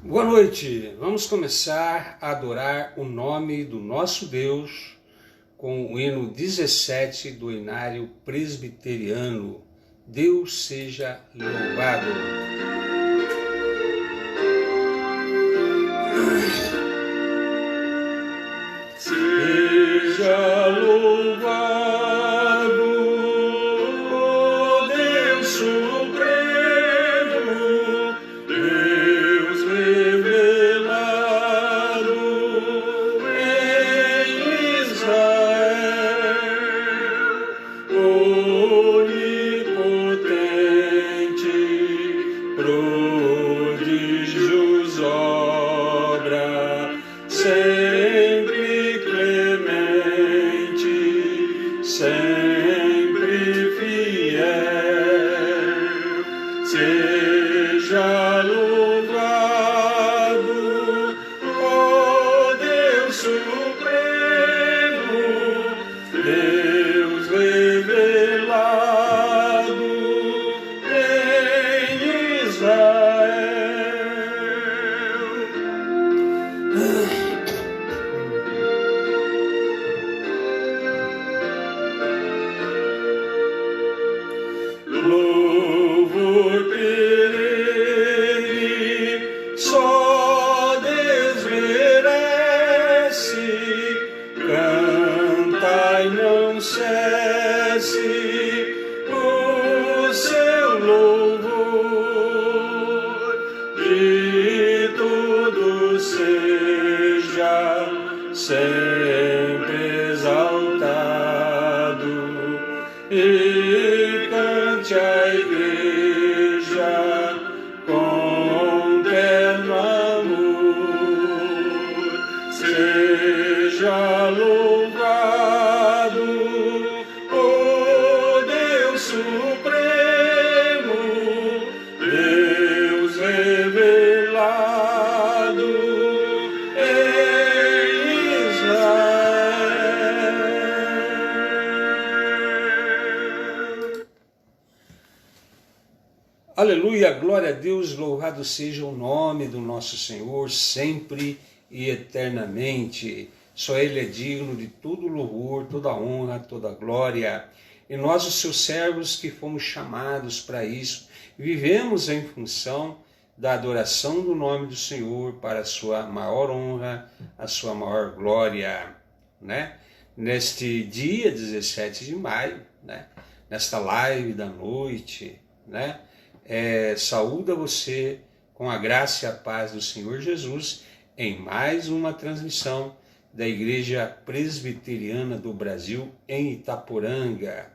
Boa noite, vamos começar a adorar o nome do nosso Deus com o hino 17 do Inário Presbiteriano. Deus seja louvado. Seja louvado, ó Deus supremo, Deus revelado em Israel, onipotente, prodígios obra, sempre clemente, sempre fiel. Seja louvado, ó Deus supremo, Deus revelado em Israel. Louvor perene, só Deus merece, canta e não cesse o seu louvor, de tudo seja sempre exaltado, e cante a igreja com terno amor. Seja louvado, ó Deus supremo, Deus revelado em Israel. Aleluia, glória a Deus, louvado seja o nome do nosso Senhor, sempre e eternamente. Só Ele é digno de todo louvor, toda honra, toda glória. E nós, os seus servos, que fomos chamados para isso, vivemos em função da adoração do nome do Senhor para a sua maior honra, a sua maior glória, né? Neste dia 17 de maio, né? Nesta live da noite, né? Saúda você com a graça e a paz do Senhor Jesus em mais uma transmissão da Igreja Presbiteriana do Brasil em Itaporanga.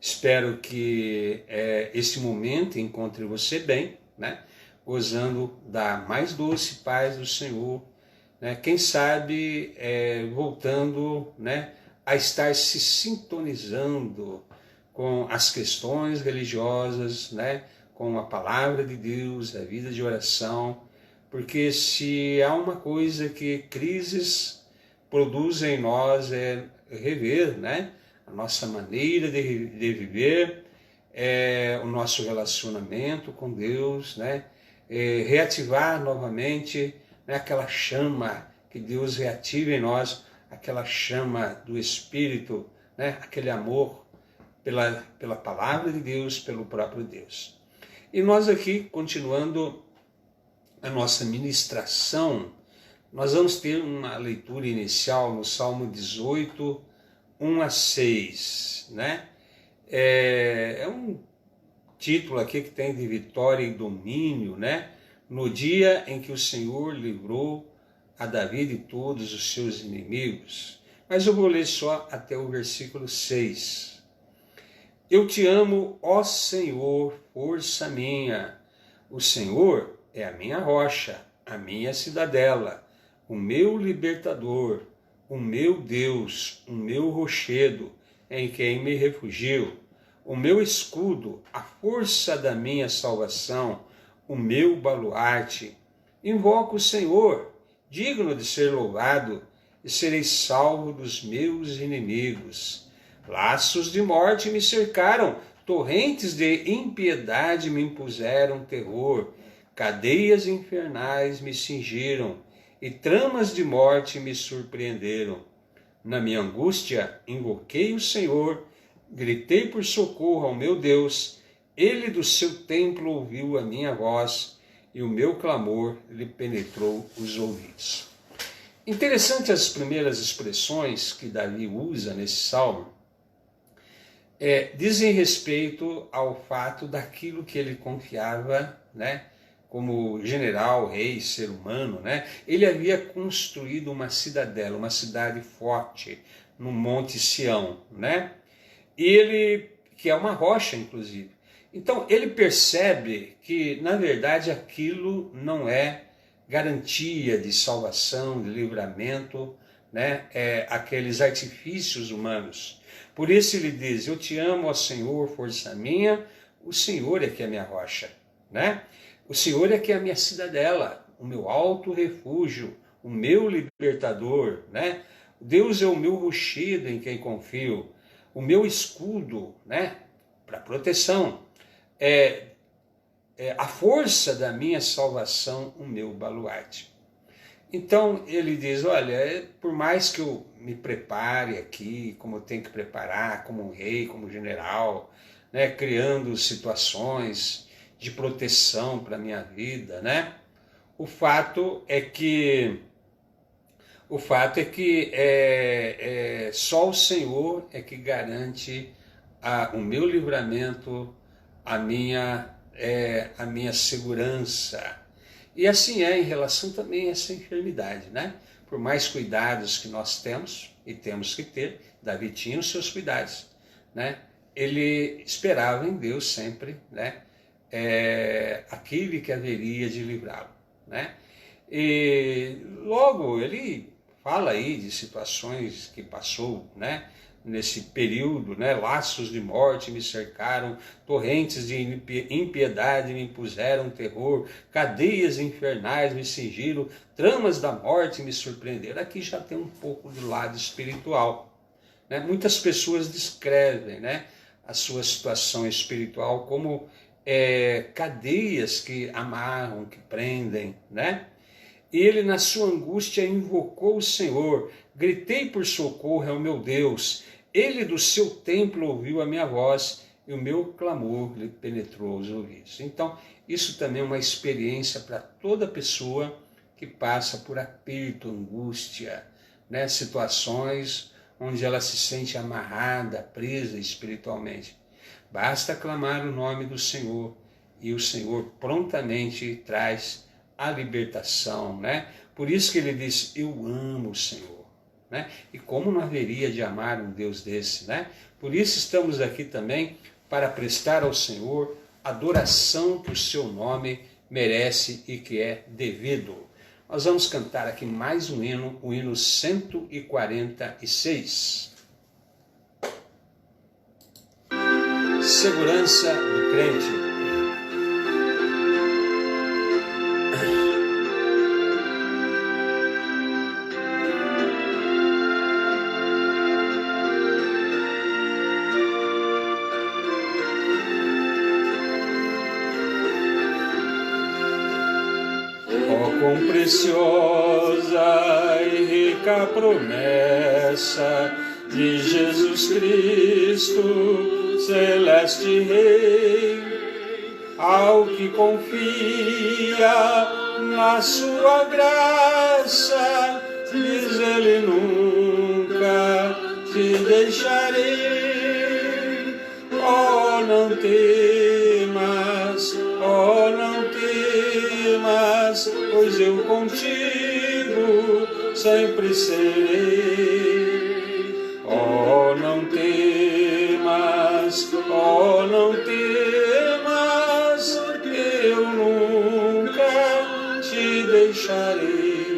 Espero que esse momento encontre você bem, né? Gozando da mais doce paz do Senhor, né? Quem sabe voltando, né, a estar se sintonizando com as questões religiosas, né? Com a palavra de Deus, a vida de oração, porque se há uma coisa que crises produzem em nós é rever, né, a nossa maneira de viver, o nosso relacionamento com Deus, né, reativar novamente, né, aquela chama que Deus reativa em nós, aquela chama do Espírito, né, aquele amor pela palavra de Deus, pelo próprio Deus. E nós aqui, continuando a nossa ministração, nós vamos ter uma leitura inicial no Salmo 18, 1 a 6, né? É um título aqui que tem de vitória e domínio, né? No dia em que o Senhor livrou a Davi de todos os seus inimigos. Mas eu vou ler só até o versículo 6. Eu te amo, ó Senhor, força minha. O Senhor é a minha rocha, a minha cidadela, o meu libertador, o meu Deus, o meu rochedo, em quem me refugio, o meu escudo, a força da minha salvação, o meu baluarte. Invoco o Senhor, digno de ser louvado, e serei salvo dos meus inimigos. Laços de morte me cercaram, torrentes de impiedade me impuseram terror. cadeias infernais me cingiram e tramas de morte me surpreenderam. Na minha angústia, invoquei o Senhor, gritei por socorro ao meu Deus. Ele do seu templo ouviu a minha voz e o meu clamor lhe penetrou os ouvidos. Interessante as primeiras expressões que Davi usa nesse salmo, dizem respeito ao fato daquilo que ele confiava, né? Como general, rei, ser humano, né? Ele havia construído uma cidadela, uma cidade forte no Monte Sião, né? Que é uma rocha, inclusive. Então ele percebe que, na verdade, aquilo não é garantia de salvação, de livramento, né? Aqueles artifícios humanos. Por isso ele diz: eu te amo, ó Senhor, força minha, o Senhor é que é a minha rocha, né? O Senhor é que é a minha cidadela, o meu alto refúgio, o meu libertador, né? Deus é o meu rochedo em quem confio, o meu escudo, né? Para proteção, a força da minha salvação, o meu baluarte. Então ele diz: olha, por mais que eu me prepare aqui, como eu tenho que preparar, como um rei, como general, né? Criando situações de proteção para a minha vida, né? O fato é que só o Senhor é que garante o meu livramento, a minha segurança. E assim é em relação também a essa enfermidade, né? Por mais cuidados que nós temos, e temos que ter, Davi tinha os seus cuidados, né? Ele esperava em Deus sempre, né? Aquele que haveria de livrá-lo, né? E logo ele fala aí de situações que passou, né? Nesse período, né? Laços de morte me cercaram, torrentes de impiedade me impuseram terror, cadeias infernais me cingiram, tramas da morte me surpreenderam. Aqui já tem um pouco do lado espiritual, né? Muitas pessoas descrevem, né, a sua situação espiritual como cadeias que amarram, que prendem, né? Ele, na sua angústia, invocou o Senhor, gritei por socorro ao meu Deus. Ele do seu templo ouviu a minha voz e o meu clamor lhe penetrou os ouvidos. Então, isso também é uma experiência para toda pessoa que passa por aperto, angústia, né? Situações onde ela se sente amarrada, presa espiritualmente. Basta clamar o nome do Senhor e o Senhor prontamente traz a libertação, né? Por isso que ele diz: eu amo o Senhor, né? E como não haveria de amar um Deus desse, né? Por isso estamos aqui também para prestar ao Senhor adoração que o seu nome merece e que é devido. Nós vamos cantar aqui mais um hino, o hino 146. Segurança do crente. Quão preciosa e rica promessa de Jesus Cristo, celeste Rei, ao que confia na sua graça, diz ele: nunca te deixarei. Oh, não temas, oh, não temas, pois eu contigo sempre serei. Oh, não temas, oh, não temas, porque eu nunca te deixarei.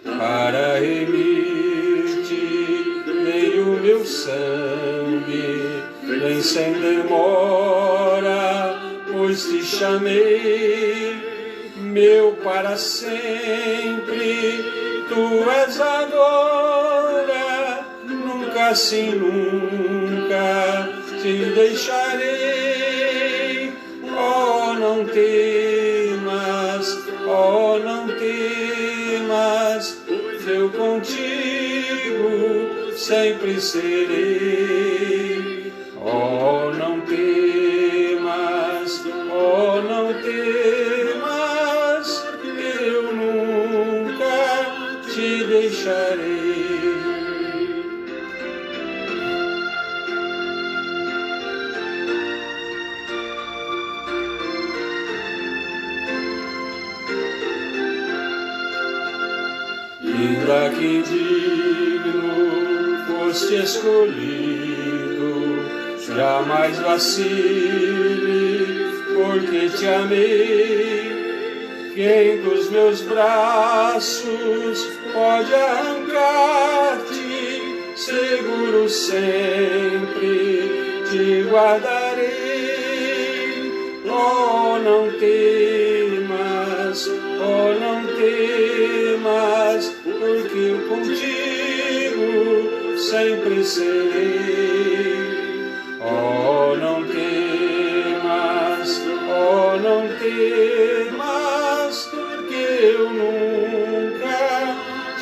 Para remir-te dei o meu sangue, vem sem demora, pois te chamei, meu para sempre, tu és agora, nunca assim nunca te deixarei. Oh, não temas, eu contigo sempre serei. Oh, não temas, oh, não temas, eu nunca te deixarei. Ainda que indigno foste escolhido, jamais vacile, porque te amei. Quem dos meus braços pode arrancar-te? Seguro sempre te guardarei. Oh, não temas, oh, não temas, porque eu contigo sempre serei. Oh, não temas, oh, não temas, porque eu nunca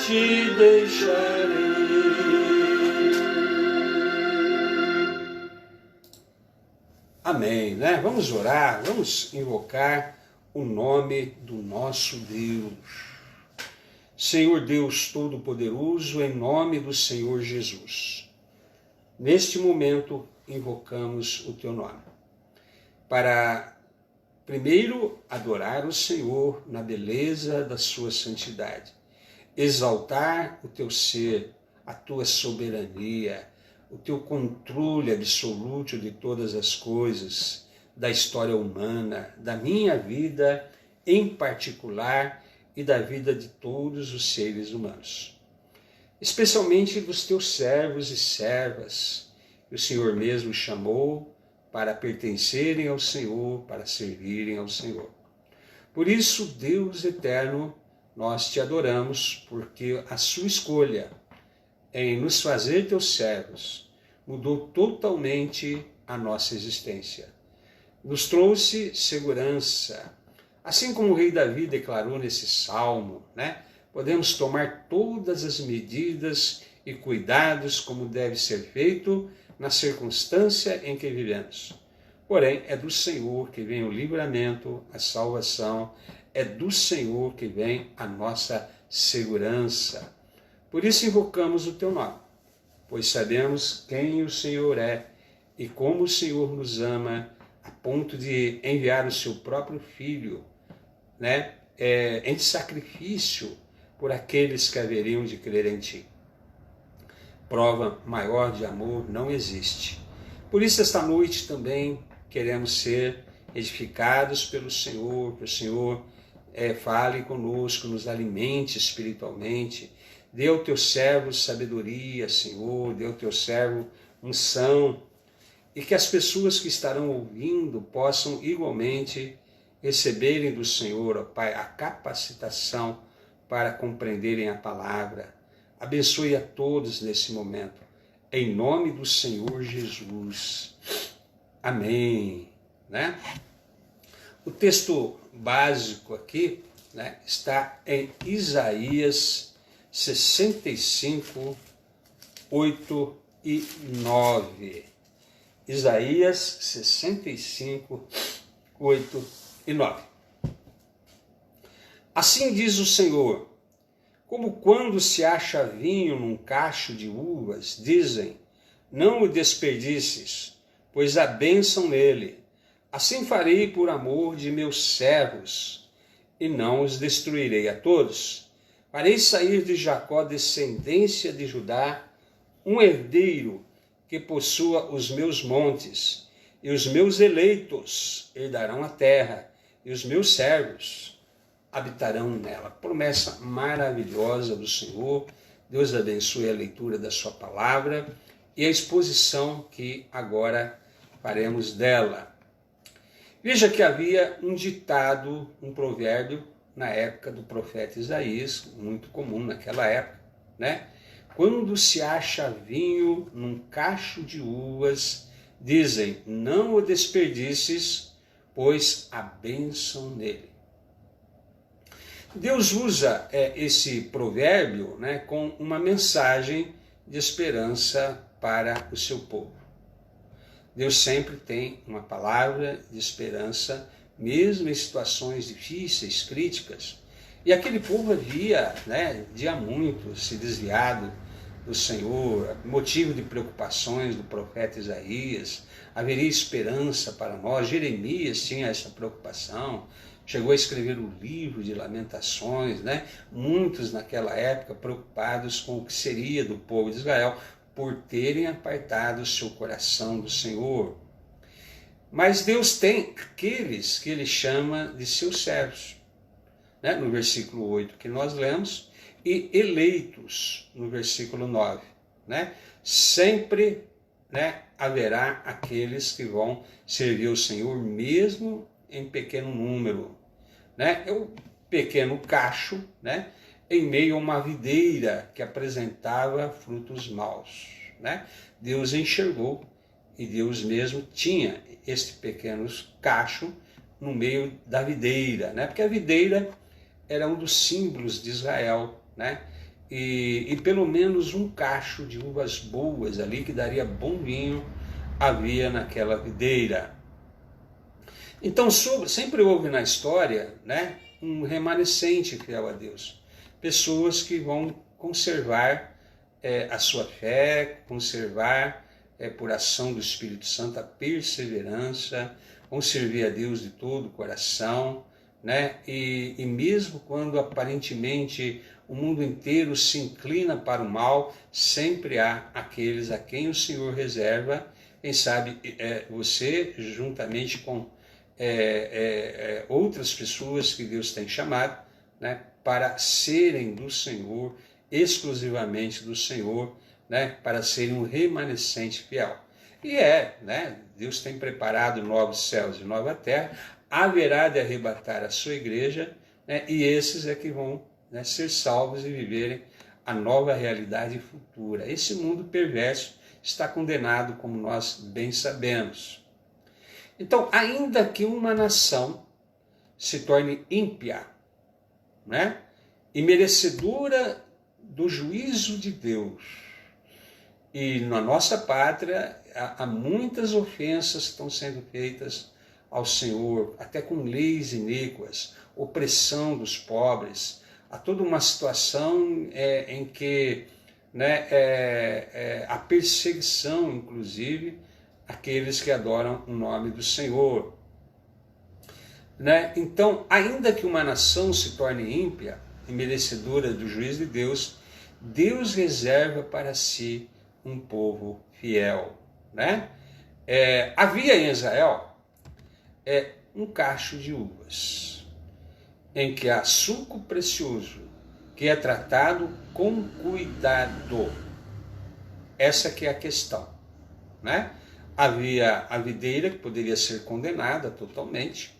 te deixarei. Amém, né? Vamos orar, vamos invocar o nome do nosso Deus. Senhor Deus Todo-Poderoso, em nome do Senhor Jesus, neste momento invocamos o Teu nome, para primeiro adorar o Senhor na beleza da Sua santidade, exaltar o Teu ser, a Tua soberania, o Teu controle absoluto de todas as coisas, da história humana, da minha vida em particular, e da vida de todos os seres humanos, especialmente dos teus servos e servas, que o Senhor mesmo chamou para pertencerem ao Senhor, para servirem ao Senhor. Por isso, Deus eterno, nós te adoramos, porque a sua escolha em nos fazer teus servos mudou totalmente a nossa existência. Nos trouxe segurança. Assim como o rei Davi declarou nesse salmo, né? Podemos tomar todas as medidas e cuidados como deve ser feito na circunstância em que vivemos. Porém, é do Senhor que vem o livramento, a salvação, é do Senhor que vem a nossa segurança. Por isso invocamos o teu nome, pois sabemos quem o Senhor é e como o Senhor nos ama, a ponto de enviar o seu próprio Filho, né, em sacrifício por aqueles que haveriam de crer em ti. Prova maior de amor não existe. Por isso, esta noite também queremos ser edificados pelo Senhor, que o Senhor fale conosco, nos alimente espiritualmente. Dê ao teu servo sabedoria, Senhor, dê ao teu servo unção, e que as pessoas que estarão ouvindo possam igualmente receberem do Senhor, ó Pai, a capacitação para compreenderem a palavra. Abençoe a todos nesse momento, em nome do Senhor Jesus. Amém. Né? O texto básico aqui, né, está em Isaías 65, 8 e 9. Isaías 65, 8 e 9. Assim diz o Senhor: como quando se acha vinho num cacho de uvas, dizem, não o desperdices, pois há bênção nele. Assim farei por amor de meus servos, e não os destruirei a todos. Farei sair de Jacó descendência de Judá, um herdeiro que possua os meus montes, e os meus eleitos herdarão a terra, e os meus servos habitarão nela. Promessa maravilhosa do Senhor. Deus abençoe a leitura da sua palavra e a exposição que agora faremos dela. Veja que havia um ditado, um provérbio, na época do profeta Isaías, muito comum naquela época, né? Quando se acha vinho num cacho de uvas, dizem, não o desperdices, pois há bênção nele. Deus usa esse provérbio, né, com uma mensagem de esperança para o seu povo. Deus sempre tem uma palavra de esperança, mesmo em situações difíceis, críticas. E aquele povo havia, dia muito, se desviado do Senhor, motivo de preocupações do profeta Isaías. Haveria esperança para nós. Jeremias tinha essa preocupação, chegou a escrever o livro de Lamentações, Muitos naquela época preocupados com o que seria do povo de Israel, por terem apartado o seu coração do Senhor. Mas Deus tem aqueles que Ele chama de seus servos, no versículo 8 que nós lemos, e eleitos, no versículo 9. Sempre haverá aqueles que vão servir o Senhor, mesmo em pequeno número. É um pequeno cacho, em meio a uma videira que apresentava frutos maus. Deus enxergou e Deus mesmo tinha este pequeno cacho no meio da videira, porque a videira era um dos símbolos de Israel, e pelo menos um cacho de uvas boas ali, que daria bom vinho, havia naquela videira. Então sempre houve na história, um remanescente fiel a Deus. Pessoas que vão conservar a sua fé, conservar por ação do Espírito Santo a perseverança, vão servir a Deus de todo o coração, e mesmo quando aparentemente o mundo inteiro se inclina para o mal, sempre há aqueles a quem o Senhor reserva, quem sabe você juntamente com outras pessoas que Deus tem chamado, para serem do Senhor, exclusivamente do Senhor, para serem um remanescente fiel. E Deus tem preparado novos céus e nova terra, haverá de arrebatar a sua igreja, e esses é que vão ser salvos e viverem a nova realidade futura. Esse mundo perverso está condenado, como nós bem sabemos. Então, ainda que uma nação se torne ímpia, e merecedora do juízo de Deus, e na nossa pátria há muitas ofensas que estão sendo feitas ao Senhor, até com leis iníquas, opressão dos pobres, há toda uma situação em que a perseguição, inclusive, aqueles que adoram o nome do Senhor. Então, ainda que uma nação se torne ímpia e merecedora do juízo de Deus, Deus reserva para si um povo fiel. Havia em Israel um cacho de uvas, em que há suco precioso, que é tratado com cuidado. Essa que é a questão. Havia a videira, que poderia ser condenada totalmente,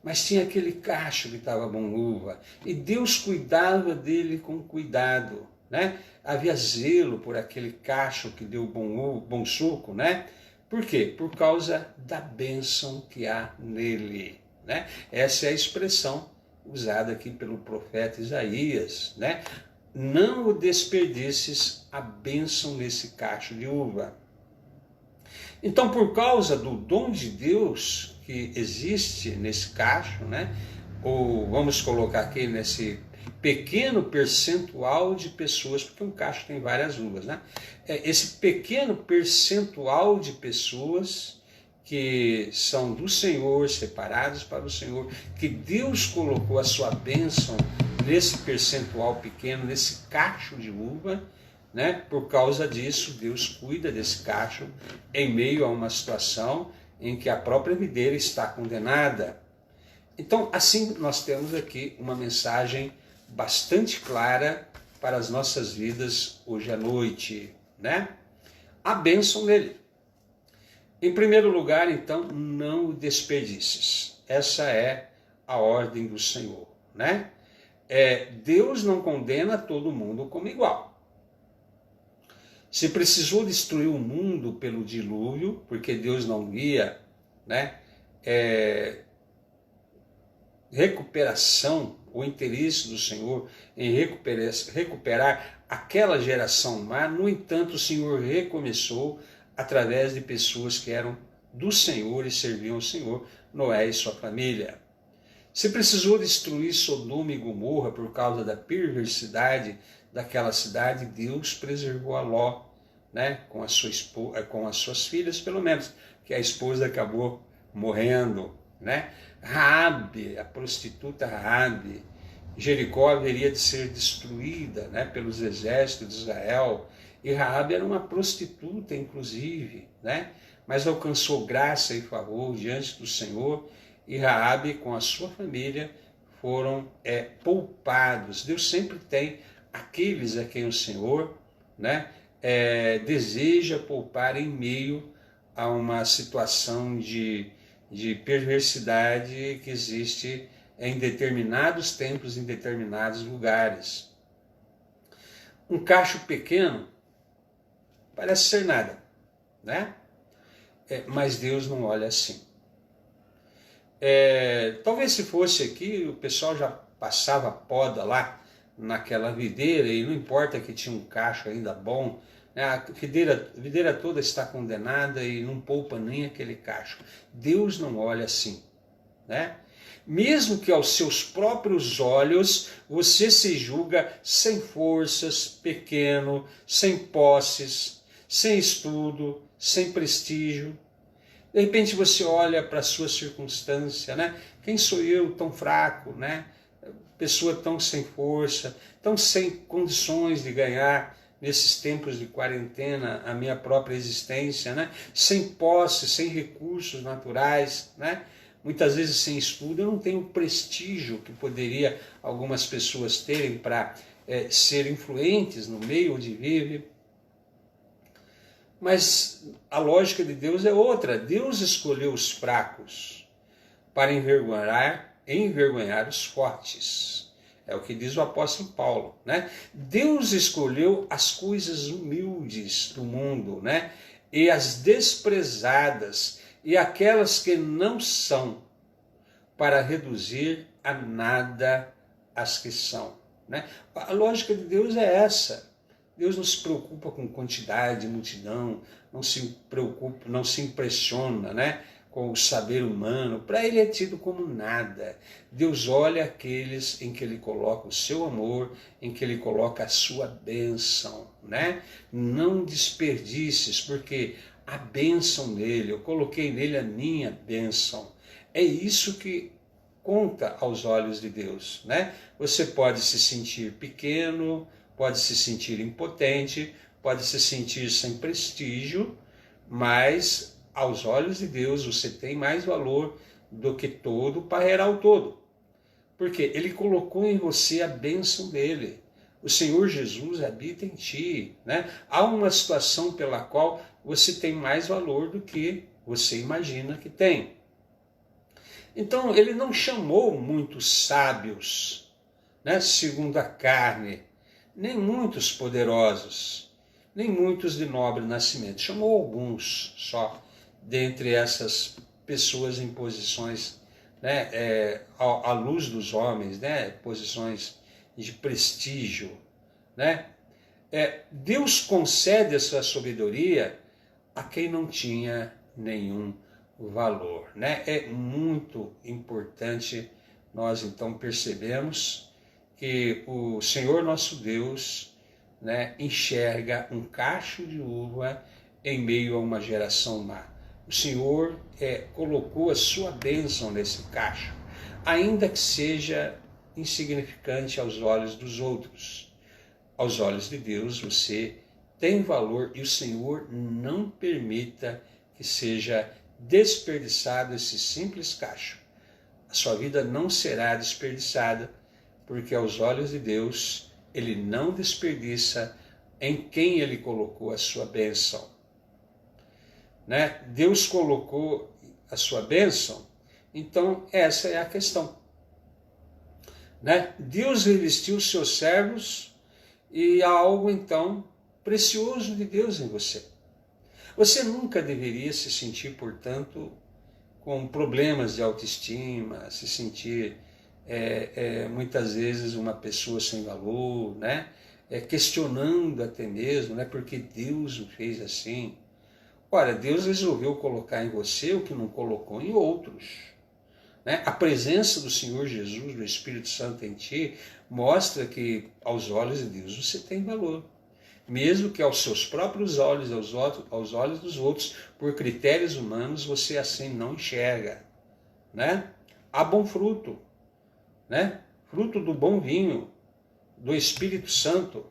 mas tinha aquele cacho que estava bom uva, e Deus cuidava dele com cuidado. Havia zelo por aquele cacho que deu bom suco. Por quê? Por causa da bênção que há nele. Essa é a expressão usada aqui pelo profeta Isaías. Não o desperdices a bênção nesse cacho de uva. Então, por causa do dom de Deus que existe nesse cacho, ou vamos colocar aqui nesse pequeno percentual de pessoas, porque um cacho tem várias uvas, esse pequeno percentual de pessoas que são do Senhor, separados para o Senhor, que Deus colocou a sua bênção nesse percentual pequeno, nesse cacho de uva, por causa disso, Deus cuida desse cacho em meio a uma situação em que a própria videira está condenada. Então, assim, nós temos aqui uma mensagem bastante clara para as nossas vidas hoje à noite. A bênção nele. Em primeiro lugar, então, não o desperdices. Essa é a ordem do Senhor. Deus não condena todo mundo como igual. Se precisou destruir o mundo pelo dilúvio, porque Deus não via recuperação o interesse do Senhor em recuperar aquela geração má. No entanto, o Senhor recomeçou através de pessoas que eram do Senhor e serviam ao Senhor, Noé e sua família. Se precisou destruir Sodoma e Gomorra por causa da perversidade daquela cidade, Deus preservou a Ló, né, com as suas filhas, pelo menos, que a esposa acabou morrendo, né? Raabe, a prostituta Raabe, Jericó haveria de ser destruída, né, pelos exércitos de Israel, e Raabe era uma prostituta, inclusive, né, mas alcançou graça e favor diante do Senhor, e Raabe com a sua família foram poupados. Deus sempre tem aqueles a quem o Senhor, né, deseja poupar em meio a uma situação de perversidade que existe em determinados tempos, em determinados lugares. Um cacho pequeno parece ser nada, né? Mas Deus não olha assim. Talvez se fosse aqui, o pessoal já passava poda lá naquela videira, e não importa que tinha um cacho ainda bom, né? A videira toda está condenada e não poupa nem aquele cacho. Deus não olha assim, né? Mesmo que aos seus próprios olhos você se julga sem forças, pequeno, sem posses, sem estudo, sem prestígio. De repente você olha para a sua circunstância, né? Quem sou eu tão fraco, né? Pessoa tão sem força, tão sem condições de ganhar nesses tempos de quarentena a minha própria existência, né? Sem posse, sem recursos naturais, né? Muitas vezes sem estudo. Eu não tenho o prestígio que poderia algumas pessoas terem para ser influentes no meio onde vive. Mas a lógica de Deus é outra. Deus escolheu os fracos para envergonhar os fortes. É o que diz o apóstolo Paulo, né? Deus escolheu as coisas humildes do mundo, né? E as desprezadas e aquelas que não são, para reduzir a nada as que são, né? A lógica de Deus é essa. Deus não se preocupa com quantidade, multidão, não se preocupa, não se impressiona, né, com o saber humano. Para ele é tido como nada. Deus olha aqueles em que ele coloca o seu amor, em que ele coloca a sua bênção, né? Não desperdices, porque a bênção nele, eu coloquei nele a minha bênção. É isso que conta aos olhos de Deus, né? Você pode se sentir pequeno, pode se sentir impotente, pode se sentir sem prestígio, mas aos olhos de Deus você tem mais valor do que todo o parreiral todo. Porque ele colocou em você a bênção dele. O Senhor Jesus habita em ti, né? Há uma situação pela qual você tem mais valor do que você imagina que tem. Então ele não chamou muitos sábios, né, segundo a carne, nem muitos poderosos, nem muitos de nobre nascimento. Chamou alguns só, dentre essas pessoas em posições, né, à luz dos homens, né, posições de prestígio, né? Deus concede a sua sabedoria a quem não tinha nenhum valor, né? É muito importante nós então percebemos que o Senhor nosso Deus, né, enxerga um cacho de uva em meio a uma geração má. O Senhor colocou a sua bênção nesse cacho, ainda que seja insignificante aos olhos dos outros. Aos olhos de Deus você tem valor e o Senhor não permita que seja desperdiçado esse simples cacho. A sua vida não será desperdiçada, porque aos olhos de Deus, ele não desperdiça em quem ele colocou a sua bênção, né? Deus colocou a sua bênção, então essa é a questão, né? Deus revestiu os seus servos e há algo então precioso de Deus em você. Você nunca deveria se sentir, portanto, com problemas de autoestima, se sentir muitas vezes uma pessoa sem valor, né? Questionando até mesmo, né? Porque Deus o fez assim. Ora, Deus resolveu colocar em você o que não colocou em outros. Né? A presença do Senhor Jesus, do Espírito Santo em ti, mostra que aos olhos de Deus você tem valor. Mesmo que aos seus próprios olhos, aos olhos dos outros, por critérios humanos, você assim não enxerga. Né? Há bom fruto, né? Fruto do bom vinho, do Espírito Santo.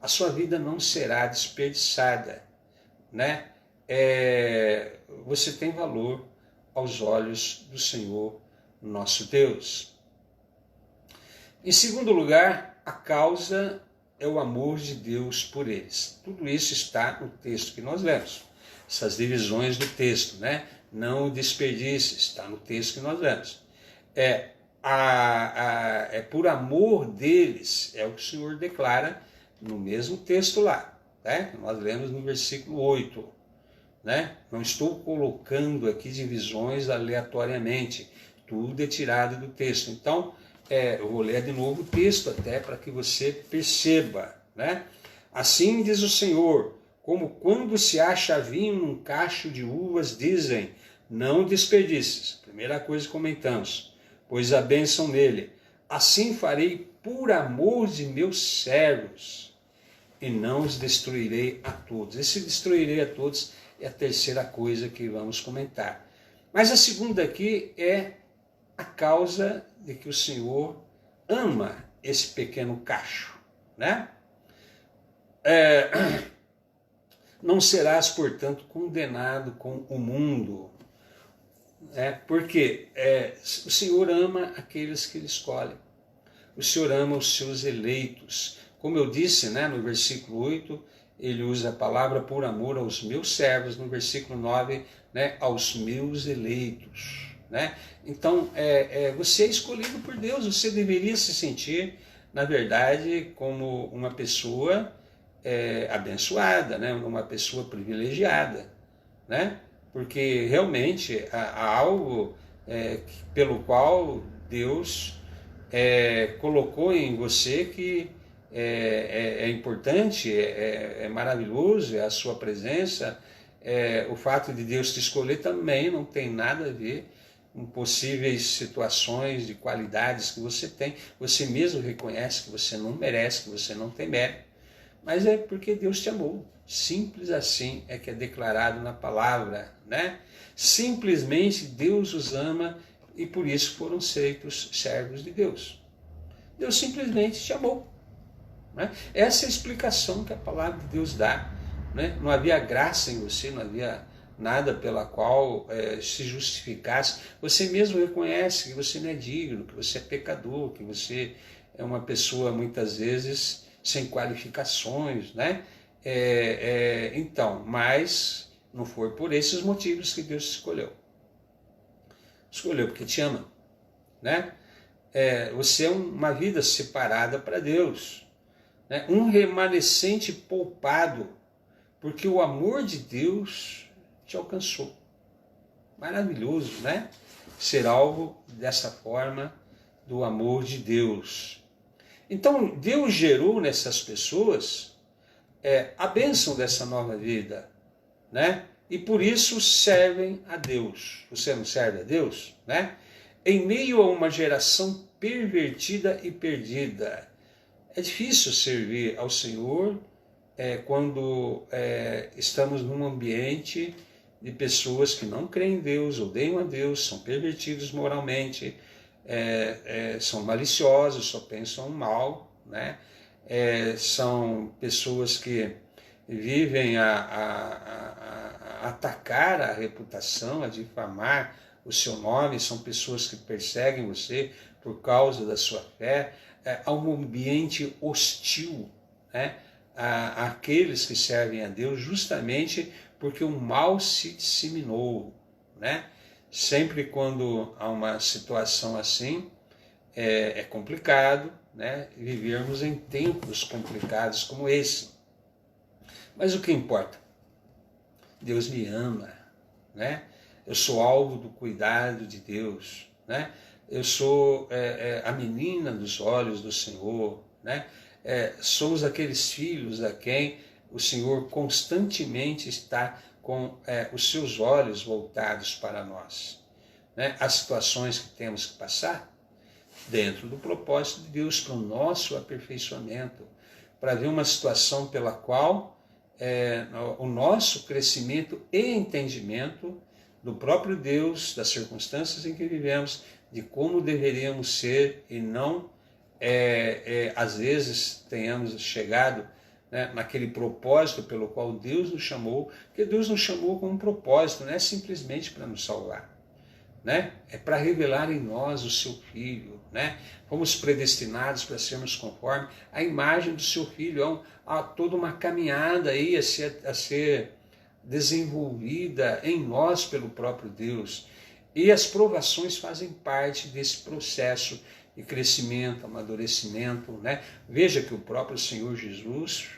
A sua vida não será desperdiçada. Né? Você tem valor aos olhos do Senhor, nosso Deus. Em segundo lugar, a causa é o amor de Deus por eles. Tudo isso está no texto que nós lemos. Essas divisões do texto, né? Não desperdice, está no texto que nós lemos. É por amor deles, é o que o Senhor declara no mesmo texto lá. Né? Nós lemos no versículo 8. Né? Não estou colocando aqui divisões aleatoriamente, tudo é tirado do texto. Então, eu vou ler de novo o texto até para que você perceba. Né? Assim diz o Senhor, como quando se acha vinho num cacho de uvas, dizem, não desperdices. Primeira coisa que comentamos, pois a bênção nele. Assim farei por amor de meus servos, e não os destruirei a todos. Esse destruirei a todos é a terceira coisa que vamos comentar. Mas a segunda aqui é a causa de que o Senhor ama esse pequeno cacho. Né? Não serás, portanto, condenado com o mundo. Porque o Senhor ama aqueles que Ele escolhe. O Senhor ama os seus eleitos. Como eu disse, né, no versículo 8, ele usa a palavra por amor aos meus servos, no versículo 9, né, aos meus eleitos. Né? Então, você é escolhido por Deus, você deveria se sentir, na verdade, como uma pessoa abençoada, né? Uma pessoa privilegiada. Né? Porque realmente há algo pelo qual Deus colocou em você que é importante, é maravilhoso, é a sua presença. O fato de Deus te escolher também não tem nada a ver com possíveis situações de qualidades que você tem. Você mesmo reconhece que você não merece, que você não tem mérito, mas é porque Deus te amou. Simples assim é que é declarado na palavra. Né? Simplesmente Deus os ama e por isso foram feitos servos de Deus. Deus simplesmente te amou. Né? Essa é a explicação que a palavra de Deus dá. Né? Não havia graça em você, não havia nada pela qual se justificasse. Você mesmo reconhece que você não é digno, que você é pecador, que você é uma pessoa muitas vezes sem qualificações. Né? Então, mas não foi por esses motivos que Deus escolheu. Escolheu porque te ama. Né? Você é uma vida separada para Deus. Né? Um remanescente poupado, porque o amor de Deus te alcançou. Maravilhoso, né? Ser alvo dessa forma do amor de Deus. Então, Deus gerou nessas pessoas a bênção dessa nova vida, né? E por isso servem a Deus. Você não serve a Deus? Né? Em meio a uma geração pervertida e perdida. É difícil servir ao Senhor quando estamos num ambiente de pessoas que não creem em Deus, odeiam a Deus, são pervertidos moralmente, são maliciosos, só pensam mal, né? São pessoas que vivem a atacar a reputação, a difamar o seu nome, são pessoas que perseguem você por causa da sua fé. Há um ambiente hostil, né, àqueles que servem a Deus, justamente porque o mal se disseminou. Né? Sempre quando há uma situação assim, é complicado, né, vivermos em tempos complicados como esse. Mas o que importa? Deus me ama, né? Eu sou alvo do cuidado de Deus, né? eu sou a menina dos olhos do Senhor, né? Somos aqueles filhos a quem o Senhor constantemente está com os seus olhos voltados para nós, né? As situações que temos que passar dentro do propósito de Deus para o nosso aperfeiçoamento, para ver uma situação pela qual o nosso crescimento e entendimento do próprio Deus, das circunstâncias em que vivemos, de como deveríamos ser e não, às vezes, tenhamos chegado, né, naquele propósito pelo qual Deus nos chamou, porque Deus nos chamou com um propósito, não é simplesmente para nos salvar, né? É para revelar em nós o seu Filho, né? Fomos predestinados para sermos conforme a imagem do seu Filho. Há toda uma caminhada aí a ser desenvolvida em nós pelo próprio Deus. E as provações fazem parte desse processo de crescimento, amadurecimento, né? Veja que o próprio Senhor Jesus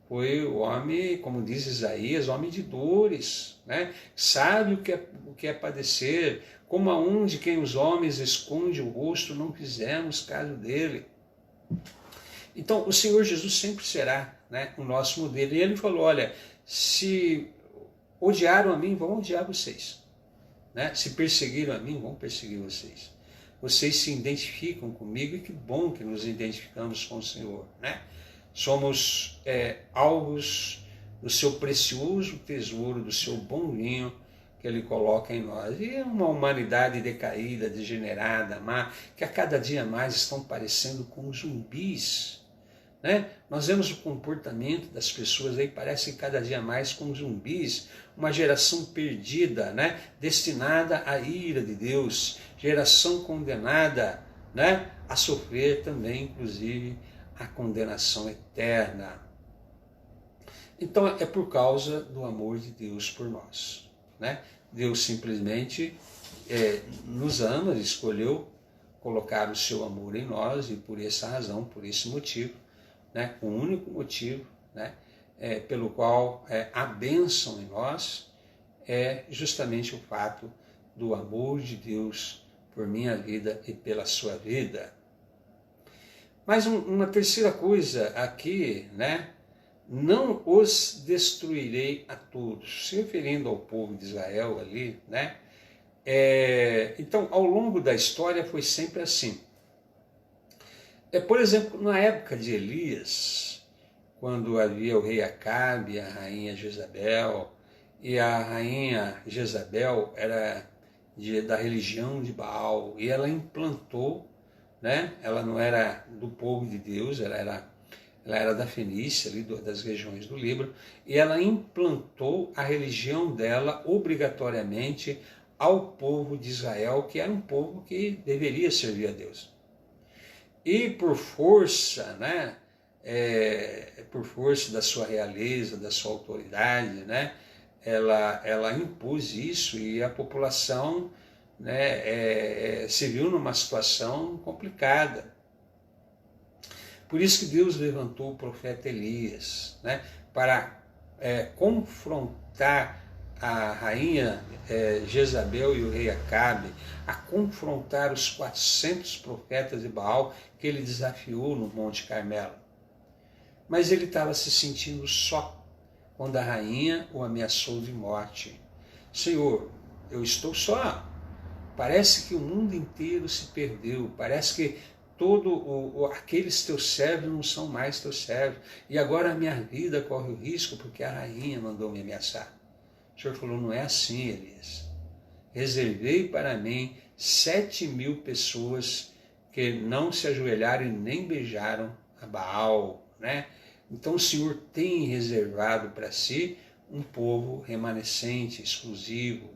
foi o homem, como diz Isaías, homem de dores, né? Sabe o que é padecer, como a um de quem os homens escondem o rosto, não fizemos caso dele. Então, o Senhor Jesus sempre será, né, o nosso modelo. E ele falou, olha, se odiaram a mim, vão odiar vocês, né? Se perseguiram a mim, vão perseguir vocês. Vocês se identificam comigo e que bom que nos identificamos com o Senhor, né? Somos alvos do seu precioso tesouro, do seu bom vinho que ele coloca em nós. E uma humanidade decaída, degenerada, má, que a cada dia mais estão parecendo com zumbis, né? Nós vemos o comportamento das pessoas aí, parecem cada dia mais com zumbis, uma geração perdida, né? Destinada à ira de Deus, geração condenada, né? A sofrer também, inclusive, a condenação eterna. Então é por causa do amor de Deus por nós, né? Deus simplesmente nos ama, escolheu colocar o seu amor em nós, e por essa razão, por esse motivo, né, o único motivo, né, pelo qual a bênção em nós é justamente o fato do amor de Deus por minha vida e pela sua vida. Mas uma terceira coisa aqui, né, não os destruirei a todos, se referindo ao povo de Israel ali, né? Então, ao longo da história foi sempre assim. Por exemplo, na época de Elias, quando havia o rei Acabe e a rainha Jezabel, e a rainha Jezabel era da religião de Baal, e ela implantou, né? Ela não era do povo de Deus, ela era da Fenícia, ali das regiões do Líbano, e ela implantou a religião dela obrigatoriamente ao povo de Israel, que era um povo que deveria servir a Deus. E por força, né, por força da sua realeza, da sua autoridade, né, ela impôs isso, e a população, né, se viu numa situação complicada. Por isso que Deus levantou o profeta Elias, né, para confrontar a rainha Jezabel e o rei Acabe, a confrontar os 400 profetas de Baal que ele desafiou no Monte Carmelo. Mas ele estava se sentindo só quando a rainha o ameaçou de morte. Senhor, eu estou só. Parece que o mundo inteiro se perdeu, parece que aqueles teus servos não são mais teus servos, e agora a minha vida corre o risco porque a rainha mandou me ameaçar. O Senhor falou, não é assim, Elias. Reservei para mim 7.000 pessoas que não se ajoelharam e nem beijaram a Baal, né? Então o Senhor tem reservado para si um povo remanescente, exclusivo,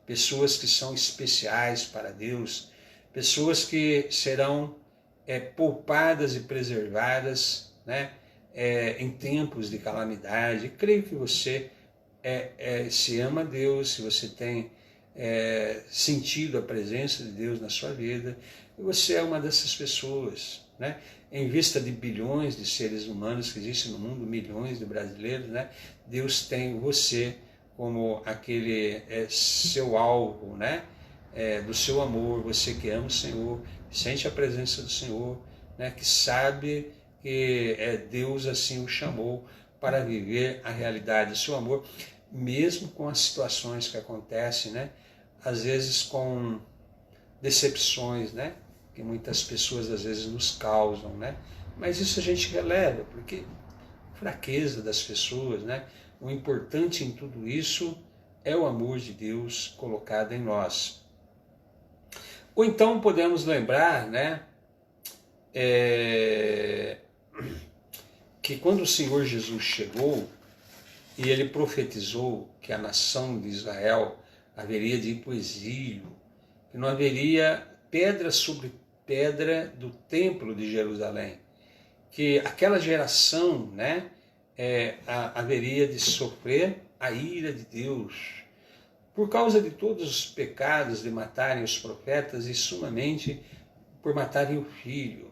pessoas que são especiais para Deus, pessoas que serão poupadas e preservadas, né, em tempos de calamidade. Creio que você se ama a Deus, se você tem sentido a presença de Deus na sua vida, e você é uma dessas pessoas, né? Em vista de bilhões de seres humanos que existem no mundo, milhões de brasileiros, né? Deus tem você como aquele seu alvo, né? do seu amor, você que ama o Senhor, que sente a presença do Senhor, né, que sabe que Deus assim o chamou para viver a realidade do seu amor, mesmo com as situações que acontecem, né, às vezes com decepções, né, que muitas pessoas às vezes nos causam, né, mas isso a gente releva, porque fraqueza das pessoas, né, o importante em tudo isso é o amor de Deus colocado em nós. Ou então podemos lembrar, né, que quando o Senhor Jesus chegou e ele profetizou que a nação de Israel haveria de ir para o exílio, que não haveria pedra sobre pedra do templo de Jerusalém, que aquela geração, né, haveria de sofrer a ira de Deus, por causa de todos os pecados de matarem os profetas e sumamente por matarem o filho.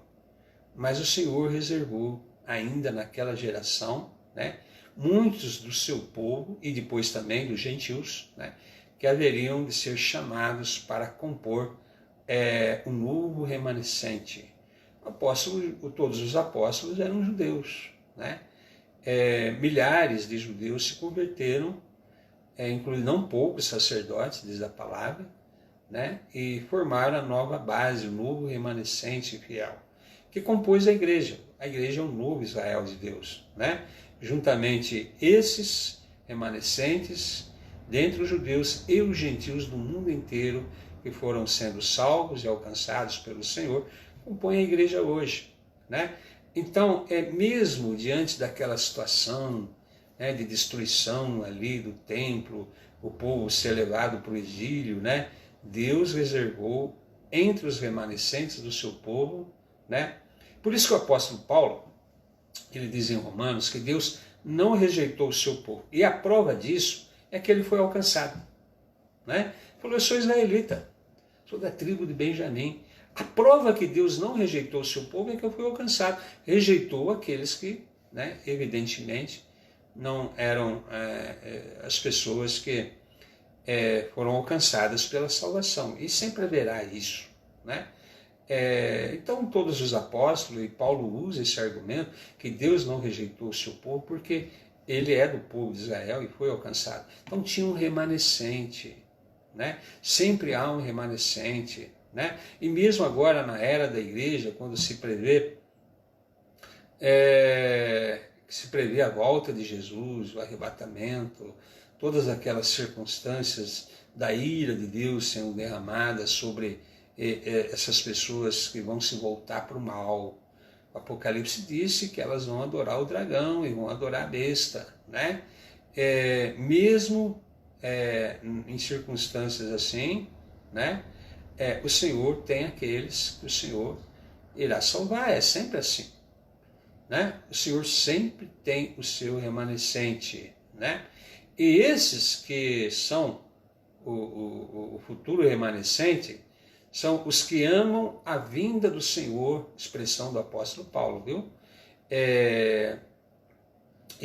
Mas o Senhor reservou ainda naquela geração, né, muitos do seu povo e depois também dos gentios, né, que haveriam de ser chamados para compor um novo remanescente. Todos os apóstolos eram judeus, né? Milhares de judeus se converteram, incluindo não poucos sacerdotes, diz a palavra, né? E formaram a nova base, o novo remanescente fiel, que compôs a igreja. A igreja é o novo Israel de Deus, né? Juntamente esses remanescentes, dentre os judeus e os gentios do mundo inteiro, que foram sendo salvos e alcançados pelo Senhor, compõem a igreja hoje, né? Então, mesmo diante daquela situação, né, de destruição ali do templo, o povo ser levado para o exílio, né, Deus reservou entre os remanescentes do seu povo, né? Por isso que o apóstolo Paulo, ele diz em Romanos que Deus não rejeitou o seu povo. E a prova disso é que ele foi alcançado, né? Ele falou: eu sou israelita, sou da tribo de Benjamim. A prova que Deus não rejeitou o seu povo é que eu fui alcançado. Rejeitou aqueles que, né, evidentemente, não eram as pessoas que foram alcançadas pela salvação. E sempre haverá isso, né? Então todos os apóstolos, e Paulo usa esse argumento, que Deus não rejeitou o seu povo porque ele é do povo de Israel e foi alcançado. Então tinha um remanescente, né? Sempre há um remanescente, né? E mesmo agora na era da igreja, quando se prevê a volta de Jesus, o arrebatamento, todas aquelas circunstâncias da ira de Deus sendo derramadas sobre essas pessoas que vão se voltar para o mal. O Apocalipse disse que elas vão adorar o dragão e vão adorar a besta, né? Mesmo em circunstâncias assim, né? O Senhor tem aqueles que o Senhor irá salvar, é sempre assim, né? O Senhor sempre tem o seu remanescente, né? E esses que são o futuro remanescente são os que amam a vinda do Senhor, expressão do apóstolo Paulo, viu? E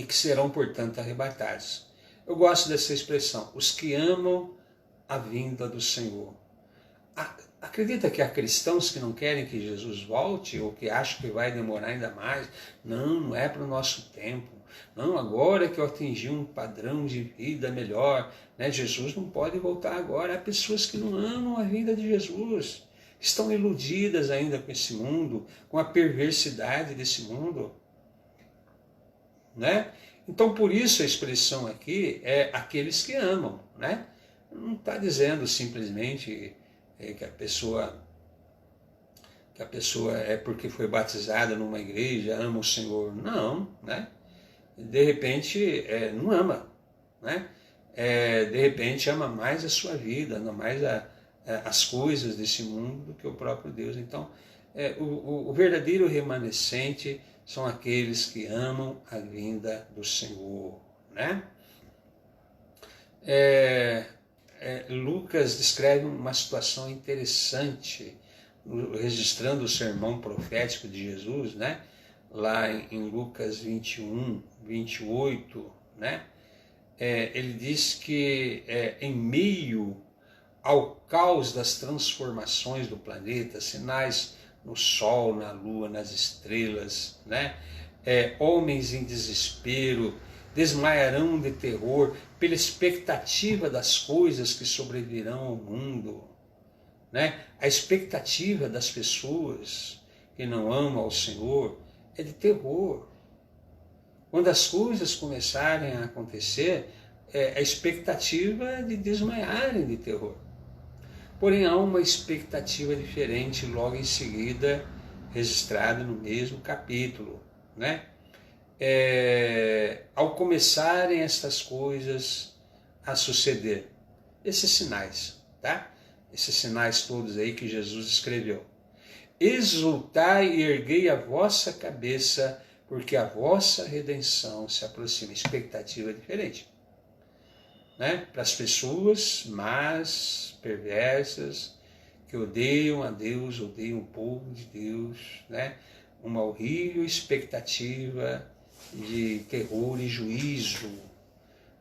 que serão, portanto, arrebatados. Eu gosto dessa expressão, os que amam a vinda do Senhor. Acredita que há cristãos que não querem que Jesus volte ou que acham que vai demorar ainda mais? Não, não é para o nosso tempo. Não, agora que eu atingi um padrão de vida melhor, né, Jesus não pode voltar agora. Há pessoas que não amam a vinda de Jesus, estão iludidas ainda com esse mundo, com a perversidade desse mundo, né? Então, por isso a expressão aqui é aqueles que amam, né? Não está dizendo simplesmente que a pessoa é porque foi batizada numa igreja, ama o Senhor. Não, né? De repente não ama, né? De repente ama mais a sua vida, ama mais as coisas desse mundo do que o próprio Deus. Então, o verdadeiro remanescente são aqueles que amam a vinda do Senhor, né? Lucas descreve uma situação interessante, registrando o sermão profético de Jesus, né? Lá em Lucas 21, 28, né? Ele diz que em meio ao caos das transformações do planeta, sinais no Sol, na Lua, nas estrelas, né? Homens em desespero desmaiarão de terror pela expectativa das coisas que sobrevirão ao mundo, né? A expectativa das pessoas que não amam ao Senhor é de terror. Quando as coisas começarem a acontecer, a expectativa é de desmaiarem de terror. Porém, há uma expectativa diferente logo em seguida, registrada no mesmo capítulo, né? Ao começarem estas coisas a suceder, esses sinais, tá? Esses sinais todos aí que Jesus escreveu. Exultai e erguei a vossa cabeça, porque a vossa redenção se aproxima. Expectativa diferente, né? Para as pessoas más, perversas, que odeiam a Deus, odeiam o povo de Deus, né? Uma horrível expectativa de terror e juízo.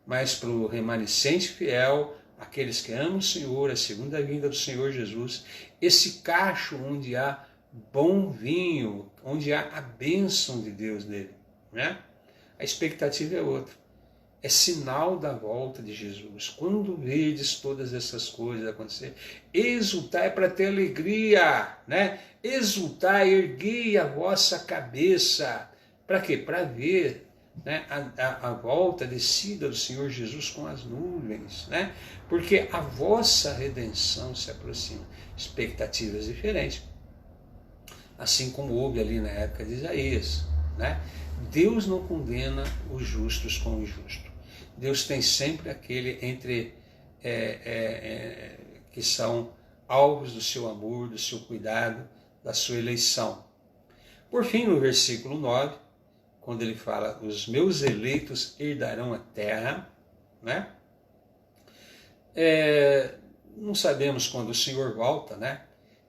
Mas para o remanescente fiel, aqueles que amam o Senhor, a segunda vinda do Senhor Jesus, esse cacho onde há bom vinho, onde há a bênção de Deus nele, né? A expectativa é outra. É sinal da volta de Jesus. Quando vedes todas essas coisas acontecer, exultai para ter alegria, né? Exultai, erguei a vossa cabeça. Para quê? Para ver, né, a volta, a descida do Senhor Jesus com as nuvens, né? Porque a vossa redenção se aproxima. Expectativas diferentes. Assim como houve ali na época de Isaías, né? Deus não condena os justos com o injusto. Deus tem sempre aquele entre que são alvos do seu amor, do seu cuidado, da sua eleição. Por fim, no versículo 9, quando ele fala, os meus eleitos herdarão a terra, né? Não sabemos quando o Senhor volta, né?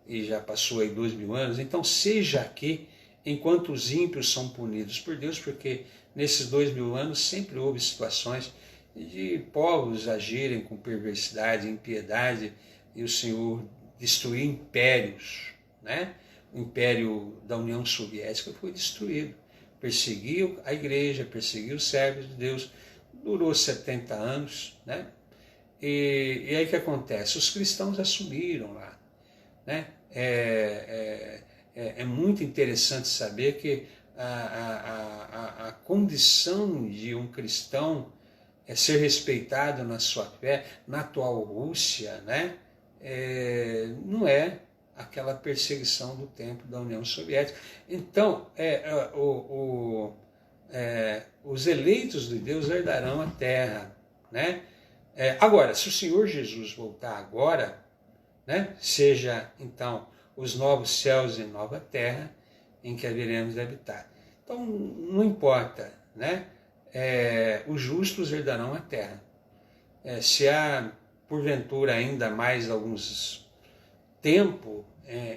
E já passou aí 2000 anos, então seja aqui enquanto os ímpios são punidos por Deus, porque nesses 2000 anos sempre houve situações de povos agirem com perversidade, impiedade, e o Senhor destruir impérios, né? O império da União Soviética foi destruído, perseguiu a igreja, perseguiu os servos de Deus, durou 70 anos, né? E aí o que acontece? Os cristãos assumiram lá, né? É muito interessante saber que a condição de um cristão é ser respeitado na sua fé, na atual Rússia, né? Não é aquela perseguição do tempo da União Soviética. Então, os eleitos de Deus herdarão a terra, né? Agora, se o Senhor Jesus voltar agora, né? Seja então os novos céus e nova terra em que haveremos de habitar. Então, não importa, né? Os justos herdarão a terra. Se há, porventura, ainda mais alguns tempo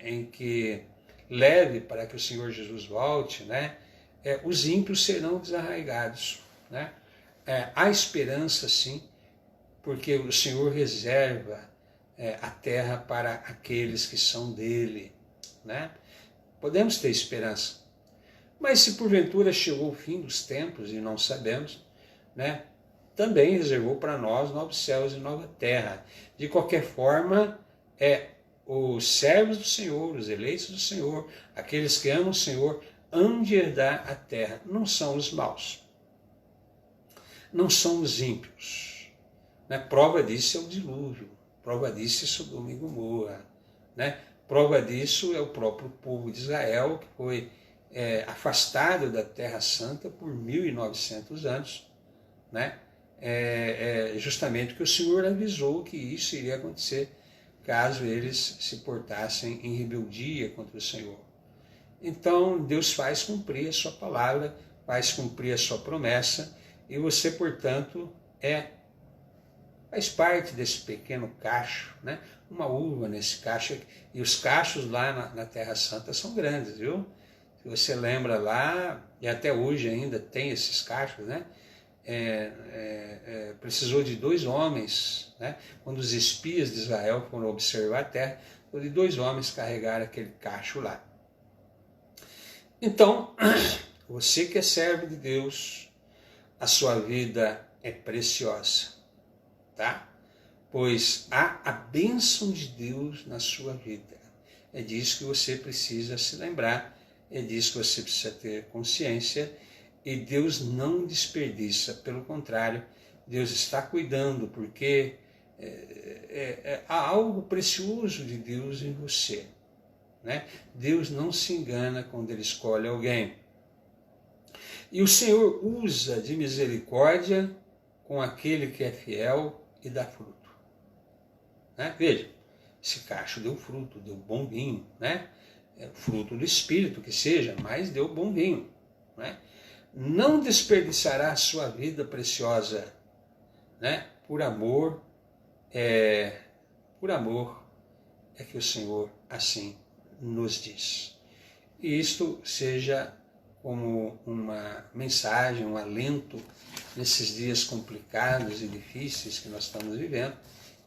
em que leve para que o Senhor Jesus volte, né? Os ímpios serão desarraigados, né? Há esperança, sim, porque o Senhor reserva a terra para aqueles que são dele, né? Podemos ter esperança. Mas se porventura chegou o fim dos tempos e não sabemos, né? Também reservou para nós novos céus e nova terra. De qualquer forma, os servos do Senhor, os eleitos do Senhor, aqueles que amam o Senhor, hão de herdar a terra. Não são os maus, não são os ímpios, né? Prova disso é o dilúvio, prova disso é Sodoma e Gomorra, né? Prova disso é o próprio povo de Israel, que foi afastado da Terra Santa por 1900 anos, né? Justamente porque o Senhor avisou que isso iria acontecer caso eles se portassem em rebeldia contra o Senhor. Então Deus faz cumprir a sua palavra, faz cumprir a sua promessa, e você, portanto, faz parte desse pequeno cacho, né? Uma uva nesse cacho, e os cachos lá na Terra Santa são grandes, viu? Se você lembra lá, e até hoje ainda tem esses cachos, né? precisou de 2 homens, né? Quando os espias de Israel foram observar a terra, de 2 homens carregaram aquele cacho lá. Então, você que é servo de Deus, a sua vida é preciosa, tá? Pois há a bênção de Deus na sua vida. É disso que você precisa se lembrar, é disso que você precisa ter consciência, e Deus não desperdiça, pelo contrário, Deus está cuidando, porque há algo precioso de Deus em você, né? Deus não se engana quando Ele escolhe alguém. E o Senhor usa de misericórdia com aquele que é fiel e dá fruto, né? Veja, esse cacho deu fruto, deu bom vinho, né? Fruto do Espírito que seja, mas deu bom vinho, né? Não desperdiçará a sua vida preciosa, né? Por amor é que o Senhor assim nos diz. E isto seja como uma mensagem, um alento nesses dias complicados e difíceis que nós estamos vivendo,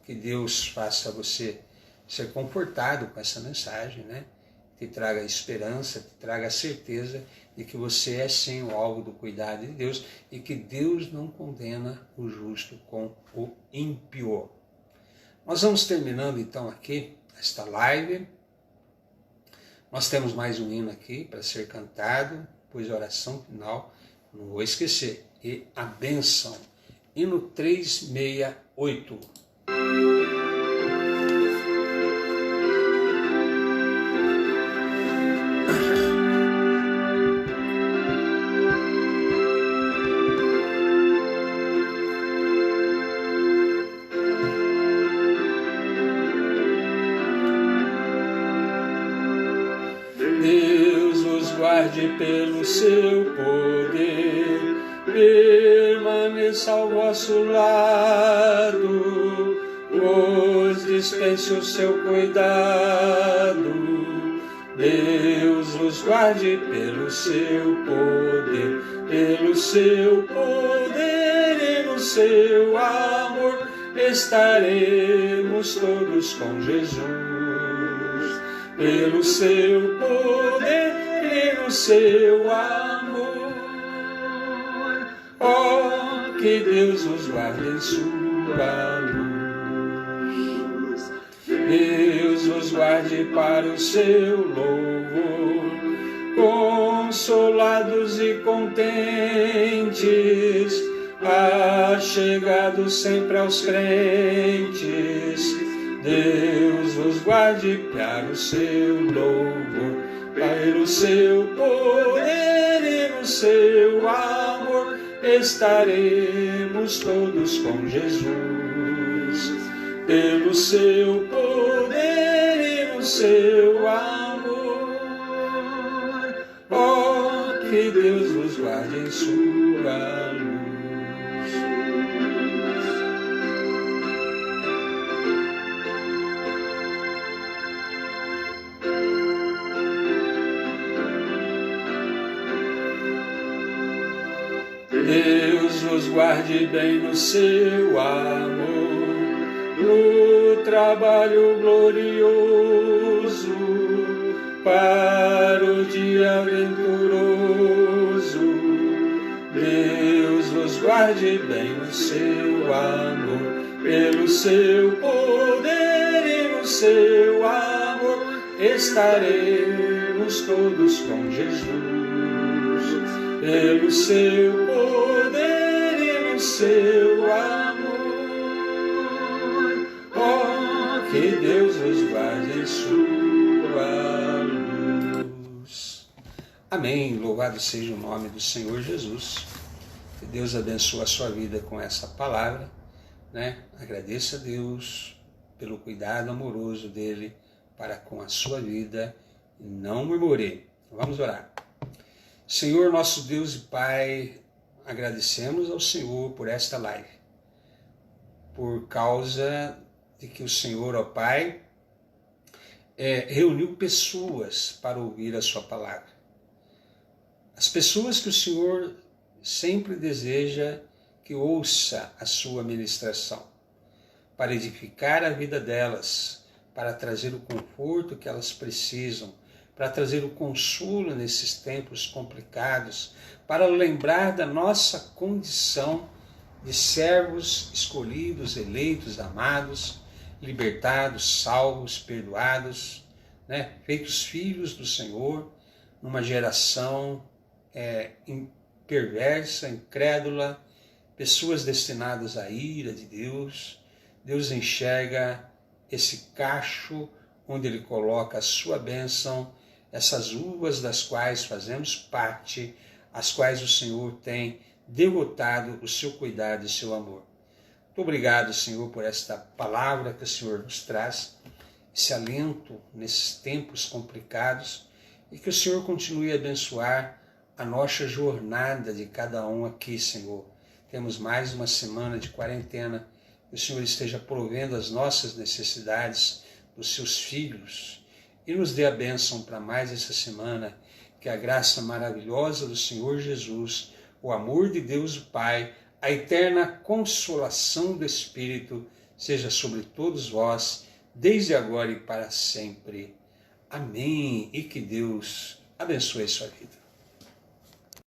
que Deus faça você ser confortado com essa mensagem, né? Te traga esperança, te traga a certeza de que você é sim o alvo do cuidado de Deus e que Deus não condena o justo com o ímpio. Nós vamos terminando então aqui esta live. Nós temos mais um hino aqui para ser cantado, pois a oração final, não vou esquecer, e a bênção. Hino 368. Pelo seu poder, permaneça ao vosso lado, vos dispense o seu cuidado. Deus os guarde pelo seu poder e no seu amor estaremos todos com Jesus. Pelo seu poder e no seu amor, oh, que Deus os guarde em sua luz. Deus os guarde para o seu louvor, consolados e contentes, achegados sempre aos crentes. Deus os guarde para o seu louvor, pelo seu poder e no seu amor estaremos todos com Jesus. Pelo seu poder e no seu amor, oh, que Deus os guarde em sua luz. Deus os guarde bem no seu amor, no trabalho glorioso, para o dia venturoso. Deus os guarde bem no seu amor, pelo seu poder e no seu amor estaremos todos com Jesus. Pelo seu poder e no seu amor, oh, que Deus os guarde em sua luz. Amém. Louvado seja o nome do Senhor Jesus. Que Deus abençoe a sua vida com essa palavra, né? Agradeça a Deus pelo cuidado amoroso dele para com a sua vida e não murmure. Vamos orar. Senhor, nosso Deus e Pai, agradecemos ao Senhor por esta live, por causa de que o Senhor, ó Pai, reuniu pessoas para ouvir a sua palavra. As pessoas que o Senhor sempre deseja que ouça a sua ministração, para edificar a vida delas, para trazer o conforto que elas precisam, para trazer o consolo nesses tempos complicados, para lembrar da nossa condição de servos escolhidos, eleitos, amados, libertados, salvos, perdoados, feitos filhos do Senhor, numa geração perversa, incrédula, pessoas destinadas à ira de Deus. Deus enxerga esse cacho onde Ele coloca a sua bênção, essas uvas das quais fazemos parte, as quais o Senhor tem devotado o seu cuidado e o seu amor. Muito obrigado, Senhor, por esta palavra que o Senhor nos traz, esse alento nesses tempos complicados, e que o Senhor continue a abençoar a nossa jornada de cada um aqui, Senhor. Temos mais uma semana de quarentena, que o Senhor esteja provendo as nossas necessidades dos seus filhos e nos dê a bênção para mais essa semana, que a graça maravilhosa do Senhor Jesus, o amor de Deus o Pai, a eterna consolação do Espírito seja sobre todos vós, desde agora e para sempre. Amém. E que Deus abençoe sua vida.